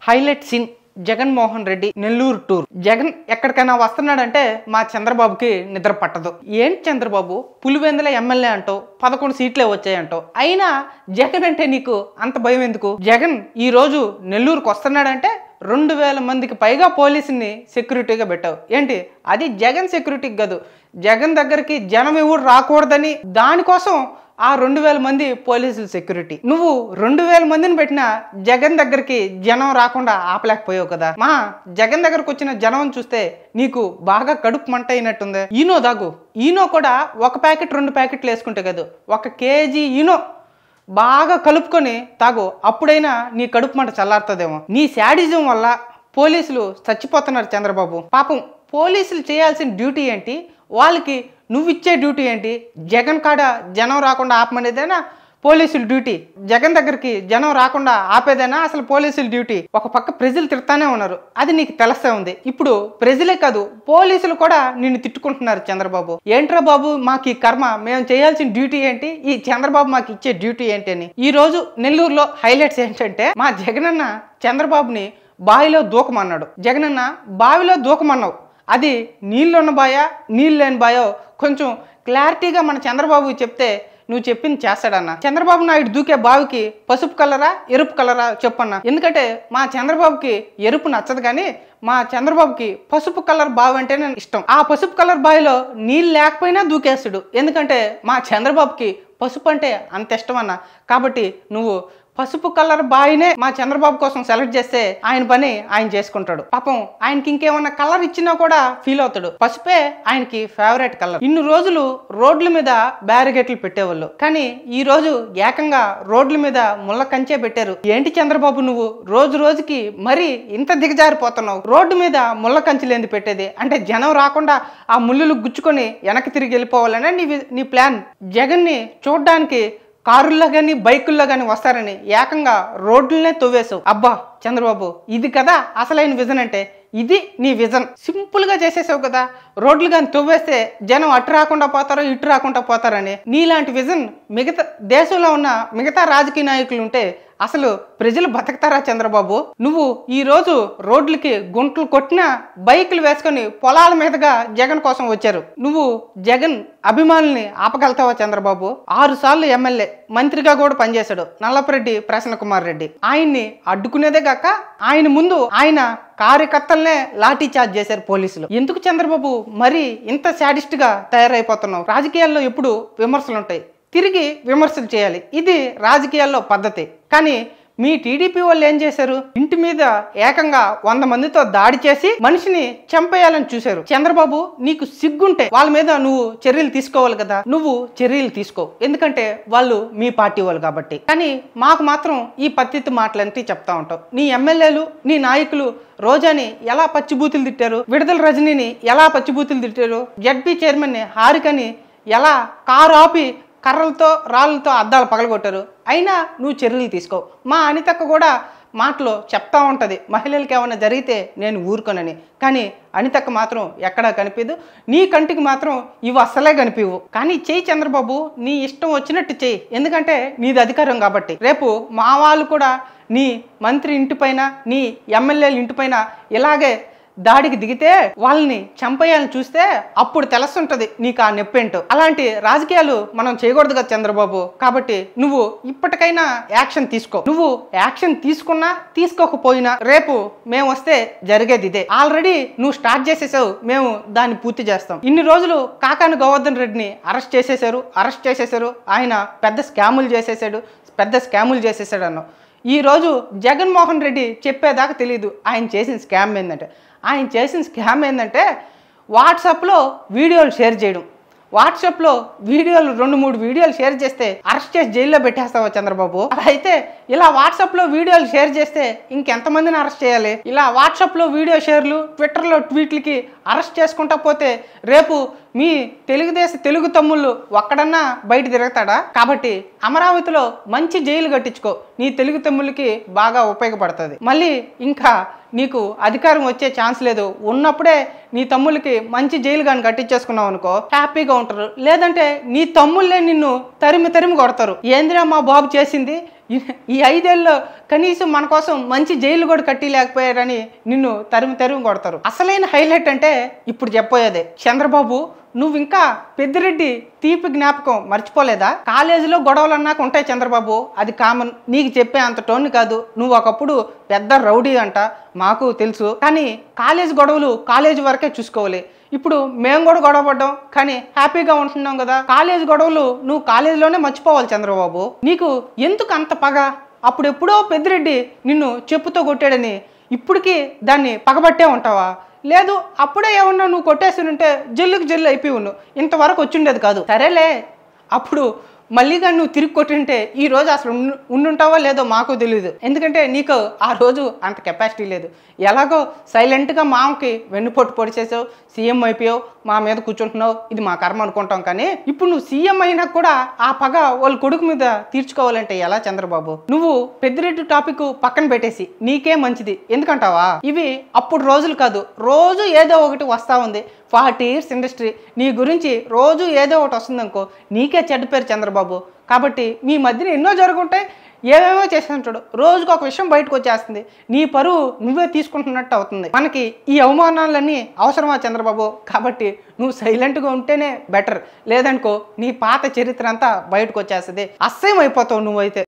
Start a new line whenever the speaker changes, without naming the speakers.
Highlight scene Jaganmohan Reddy Nellore tour. Jagan ఎక్కడికైనా వస్తున్నాడంటే మా చంద్రబాబుకి నిద్ర పట్టదు. ఏంటి చంద్రబాబు పులివెందుల ఎమ్మెల్యే అంటావు, 11 సీట్లే వచ్చాయంటావు, అయినా జగన్ అంటే నీకు అంత భయం ఎందుకు? జగన్ ఈ రోజు నెల్లూరుకు వస్తున్నాడంటే 2000 మందికి పైగా పోలీసుని సెక్యూరిటీగా పెట్టావు. ఏంటి అది జగన్ సెక్యూరిటీకి కాదు, జగన్ దగ్గరికి జనం ఎవరు రాకూడదని దానికోసం ఆ 2000 మంది పోలీసులు సెక్యూరిటీ. నువ్వు 2000 మందిని పెట్టినా జగన్ దగ్గరికి జనం రాకుండా ఆపలేకపోయావు కదా. మా జగన్ దగ్గరకు వచ్చిన జనం చూస్తే నీకు బాగా కడుపు మంట అయినట్టుంది. ఈనో దాగు, ఈనో కూడా 1 ప్యాకెట్ 2 ప్యాకెట్లు వేసుకుంటే కదా, 1 కేజీ ఈనో బాగా కలుపుకొని తాగు, అప్పుడైనా నీ కడుపు మంట చల్లారుతుందేమో. నీ శాడిజం వల్ల పోలీసులు చచ్చిపోతున్నారు చంద్రబాబు. పాపం పోలీసులు చేయాల్సిన డ్యూటీ ఏంటి, వాళ్ళకి నువ్వు ఇచ్చే డ్యూటీ ఏంటి? జగన్ కాడ జనం రాకుండా ఆపమనేదేనా పోలీసుల డ్యూటీ? జగన్ దగ్గరికి జనం రాకుండా ఆపేదేనా అసలు పోలీసుల డ్యూటీ? ఒక పక్క ప్రజలు తిడతానే ఉన్నారు, అది నీకు తెలుస్తూ ఉంది. ఇప్పుడు ప్రజలే కాదు పోలీసులు కూడా నిన్ను తిట్టుకుంటున్నారు. చంద్రబాబు ఏంట్రా బాబు మాకు ఈ కర్మ, మేము చేయాల్సిన డ్యూటీ ఏంటి, ఈ చంద్రబాబు మాకు ఇచ్చే డ్యూటీ ఏంటి అని. ఈ రోజు నెల్లూరులో హైలైట్స్ ఏంటంటే మా జగనన్న చంద్రబాబుని బావిలో దూకమన్నాడు. జగనన్న బావిలో దూకమన్నావు, అది నీళ్ళున్న బాయా నీళ్ళు లేని బాయో కొంచెం క్లారిటీగా మన చంద్రబాబు చెప్తే నువ్వు చెప్పింది చేస్తాడన్న. చంద్రబాబు నాయుడు దూకే బావికి పసుపు కలరా ఎరుపు కలరా చెప్పన్నా. ఎందుకంటే మా చంద్రబాబుకి ఎరుపు నచ్చదు, కానీ మా చంద్రబాబుకి పసుపు కలర్ బావి అంటేనే ఇష్టం. ఆ పసుపు కలర్ బావిలో నీళ్ళు లేకపోయినా దూకేస్తాడు, ఎందుకంటే మా చంద్రబాబుకి పసుపు అంటే అంత ఇష్టం అన్న. కాబట్టి నువ్వు పసుపు కలర్ బాయినే మా చంద్రబాబు కోసం సెలెక్ట్ చేస్తే ఆయన పని ఆయన చేసుకుంటాడు. పాపం ఆయనకి ఇంకేమన్నా కలర్ ఇచ్చినా కూడా ఫీల్ అవుతాడు. పసుపే ఆయనకి ఫేవరెట్ కలర్. ఇన్ని రోజులు రోడ్ల మీద బ్యారిగేట్లు పెట్టేవాళ్ళు, కానీ ఈ రోజు ఏకంగా రోడ్ల మీద ముళ్ళ కంచే పెట్టారు. ఏంటి చంద్రబాబు నువ్వు రోజు రోజుకి మరి ఇంత దిగజారిపోతున్నావు? రోడ్డు మీద ముళ్ళ కంచెలేంది పెట్టేది? అంటే జనం రాకుండా ఆ ముళ్ళులు గుచ్చుకొని వెనక్కి తిరిగి వెళ్ళిపోవాలనే నీ ప్లాన్. జగన్ని చూడ్డానికి కారుల్లో కానీ బైకుల్లో కానీ వస్తారని ఏకంగా రోడ్లనే తవ్వేసావు. అబ్బా చంద్రబాబు, ఇది కదా అసలైన విజన్ అంటే, ఇది నీ విజన్. సింపుల్గా చేసేసావు కదా, రోడ్లు కానీ తవ్వేస్తే జనం అటు రాకుండా పోతారో ఇటు రాకుండా పోతారని. నీలాంటి విజన్ మిగతా దేశంలో ఉన్న మిగతా రాజకీయ నాయకులు ఉంటే అసలు ప్రజలు బతకతారా చంద్రబాబు? నువ్వు ఈ రోజు రోడ్లకి గుంటలు కొట్టినా బైకులు వేసుకొని పొలాల మీదుగా జగన్ కోసం వచ్చారు. నువ్వు జగన్ అభిమానుల్ని ఆపగలుగుతావా చంద్రబాబు? 6 సార్లు ఎమ్మెల్యే, మంత్రిగా కూడా పనిచేశాడు నల్లపరెడ్డి ప్రసన్న కుమార్ రెడ్డి. ఆయన్ని అడ్డుకునేదే కాక ఆయన ముందు ఆయన కార్యకర్తలనే లాఠీ చార్జ్ చేశారు పోలీసులు. ఎందుకు చంద్రబాబు మరి ఇంత శాడిస్ట్ గా తయారైపోతున్నావు? రాజకీయాల్లో ఎప్పుడు విమర్శలు ఉంటాయి, తిరిగి విమర్శలు చేయాలి, ఇది రాజకీయాల్లో పద్ధతి. కానీ మీ టీడీపీ వాళ్ళు ఏం చేశారు? ఇంటి మీద ఏకంగా 100 మందితో దాడి చేసి మనిషిని చంపేయాలని చూశారు. చంద్రబాబు నీకు సిగ్గుంటే వాళ్ళ మీద నువ్వు చర్యలు తీసుకోవాలి కదా, నువ్వు చర్యలు తీసుకో, ఎందుకంటే వాళ్ళు మీ పార్టీ వాళ్ళు కాబట్టి. కానీ మాకు మాత్రం ఈ పద్ధతి మాటలంటే చెప్తా ఉంటావు. నీ ఎమ్మెల్యేలు నీ నాయకులు రోజాని ఎలా పచ్చిబూతులు తిట్టారు, విడుదల రజనీని ఎలా పచ్చిబూతులు తిట్టారు, జడ్పీ చైర్మన్ని హారికని ఎలా కారు ఆపి కర్రలతో రాళ్ళతో అద్దాలు పగలగొట్టారు, అయినా నువ్వు చర్యలు తీసుకో. మా అనితక్క కూడా మాటలో చెప్తా ఉంటుంది, మహిళలకి ఏమైనా జరిగితే నేను ఊరుకోనని. కానీ అనితక్క మాత్రం ఎక్కడా కనిపించదు, నీ కంటికి మాత్రం ఇవి అస్సలే కనిపివు. కానీ చెయ్యి చంద్రబాబు, నీ ఇష్టం వచ్చినట్టు చెయ్యి, ఎందుకంటే నీది అధికారం కాబట్టి. రేపు మా వాళ్ళు కూడా నీ మంత్రి ఇంటిపైన నీ ఎమ్మెల్యేల ఇంటిపైన ఇలాగే దాడికి దిగితే వాళ్ళని చంపేయాలని చూస్తే అప్పుడు తెలుస్తుంటది నీకు ఆ నొప్పేంటో. అలాంటి రాజకీయాలు మనం చేయకూడదు కదా చంద్రబాబు. కాబట్టి నువ్వు ఇప్పటికైనా యాక్షన్ తీసుకో. నువ్వు యాక్షన్ తీసుకున్నా తీసుకోకపోయినా రేపు మేము వస్తే జరిగేది ఇదే. ఆల్రెడీ నువ్వు స్టార్ట్ చేసేసావు, మేము దాన్ని పూర్తి చేస్తాం. ఇన్ని రోజులు కాకాని గోవర్ధన్ రెడ్డిని అరెస్ట్ చేసేసారు, ఆయన పెద్ద స్కాములు చేసేసాడు అన్నావు. ఈ రోజు జగన్మోహన్ రెడ్డి చెప్పేదాకా తెలియదు ఆయన చేసిన స్కామ్ ఏంటంటే. ఆయన చేసిన స్కామ్ ఏంటంటే వాట్సాప్లో వీడియోలు షేర్ చేయడం. వాట్సాప్లో వీడియోలు 2-3 వీడియోలు షేర్ చేస్తే అరెస్ట్ చేసి జైల్లో పెట్టేస్తావా చంద్రబాబు? అయితే ఇలా వాట్సాప్లో వీడియోలు షేర్ చేస్తే ఇంకెంతమందిని అరెస్ట్ చేయాలి? ఇలా వాట్సాప్లో వీడియో షేర్లు, ట్విట్టర్లో ట్వీట్లకి అరెస్ట్ చేసుకుంటా పోతే రేపు మీ తెలుగు తమ్ముళ్ళు ఒక్కడన్నా బయట తిరుగుతాడా? కాబట్టి అమరావతిలో మంచి జైలు కట్టించుకో, నీ తెలుగు తమ్ముళ్ళకి బాగా ఉపయోగపడుతుంది. మళ్ళీ ఇంకా నీకు అధికారం వచ్చే ఛాన్స్ లేదు. ఉన్నప్పుడే నీ తమ్ముళ్ళకి మంచి జైలు కానీ కట్టించేసుకున్నావు అనుకో, హ్యాపీగా ఉంటారు. లేదంటే నీ తమ్ముళ్ళే నిన్ను తరిమి కొడతారు. ఏందిరా మా బాబు చేసింది, ఈ 5 ఏళ్ళలో కనీసం మన కోసం మంచి జైలు కూడా కట్టి లేకపోయారని నిన్ను తరిమి కొడతారు. అసలైన హైలైట్ అంటే ఇప్పుడు చెప్పబోయేదే. చంద్రబాబు, నువ్వు ఇంకా పెద్దిరెడ్డి తీపి జ్ఞాపకం మర్చిపోలేదా? కాలేజీలో గొడవలు అన్నాక ఉంటాయి చంద్రబాబు, అది కామన్. నీకు చెప్పే అంత టోన్ కాదు. నువ్వు ఒకప్పుడు పెద్ద రౌడీ అంట, మాకు తెలుసు. కానీ కాలేజ్ గొడవలు కాలేజీ వరకే చూసుకోవాలి. ఇప్పుడు మేము కూడా గొడవ పడ్డాం, కానీ హ్యాపీగా ఉంటున్నాం కదా. కాలేజ్ గొడవలు నువ్వు కాలేజీలోనే మర్చిపోవాలి చంద్రబాబు. నీకు ఎందుకు అంత పగ? అప్పుడెప్పుడో పెద్దిరెడ్డి నిన్ను చెప్పుతో కొట్టాడని ఇప్పటికీ దాన్ని పగబట్టే ఉంటావా? లేదు, అప్పుడే ఏమన్నా నువ్వు కొట్టేసి ఉంటే జల్లుకి జల్లు అయిపోయి ఉన్నావు, ఇంతవరకు వచ్చిండేది కాదు. సరేలే, అప్పుడు మళ్ళీగా నువ్వు తిరిగి కొట్టింటే ఈ రోజు అసలు ఉండుంటావో లేదో మాకు తెలియదు. ఎందుకంటే నీకు ఆ రోజు అంత కెపాసిటీ లేదు. ఎలాగో సైలెంట్గా మామకి వెన్నుపోటు పొడిచేసావు, సీఎం అయిపోయావు, మా మీద కూర్చుంటున్నావు, ఇది మా కర్మ అనుకుంటాం. కానీ ఇప్పుడు నువ్వు సీఎం అయినా కూడా ఆ పగ వాళ్ళ కొడుకు మీద తీర్చుకోవాలంటే ఎలా చంద్రబాబు? నువ్వు పెద్దిరెడ్డి టాపిక్ పక్కన పెట్టేసి నీకే మంచిది. ఎందుకంటావా? ఇవి అప్పుడు రోజులు కాదు, రోజు ఏదో ఒకటి వస్తూ ఉంది. 40 years ఇండస్ట్రీ, నీ గురించి రోజు ఏదో ఒకటి వస్తుంది అనుకో, నీకే చెడ్డ పేరు చంద్రబాబు. కాబట్టి మీ మధ్యన ఎన్నో జరుగుంటాయి, ఏమేమో చేస్తుంటాడు, రోజుకు ఒక విషయం బయటకు వచ్చేస్తుంది. నీ పరువు నువ్వే తీసుకుంటున్నట్టు అవుతుంది. మనకి ఈ అవమానాలన్నీ అవసరమా చంద్రబాబు? కాబట్టి నువ్వు సైలెంట్గా ఉంటేనే బెటర్. లేదనుకో నీ పాత చరిత్ర అంతా బయటకు వచ్చేస్తుంది, అసహ్యం అయిపోతావు నువ్వైతే.